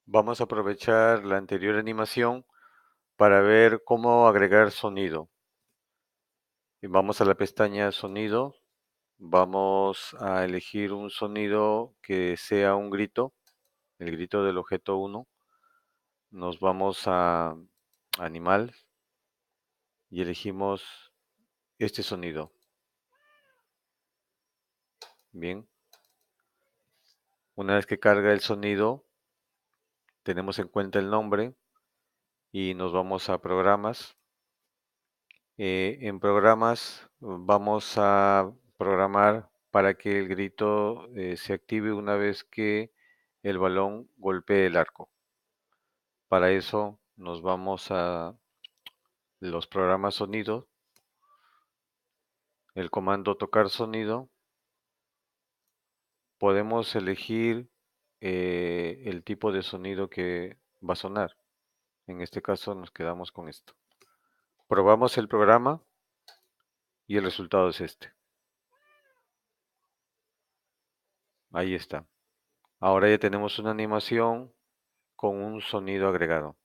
Vamos a aprovechar la anterior animación para ver cómo agregar sonido. Y vamos a la pestaña Sonido. Vamos a elegir un sonido que sea un grito, el grito del objeto 1. Nos vamos a Animal y elegimos este sonido. Bien, una vez que carga el sonido, tenemos en cuenta el nombre y nos vamos a Programas. En Programas vamos a programar para que el grito se active una vez que el balón golpee el arco. Para eso nos vamos a los programas sonido, el comando tocar sonido. Podemos elegir el tipo de sonido que va a sonar. En este caso nos quedamos con esto. Probamos el programa y el resultado es este. Ahí está. Ahora ya tenemos una animación con un sonido agregado.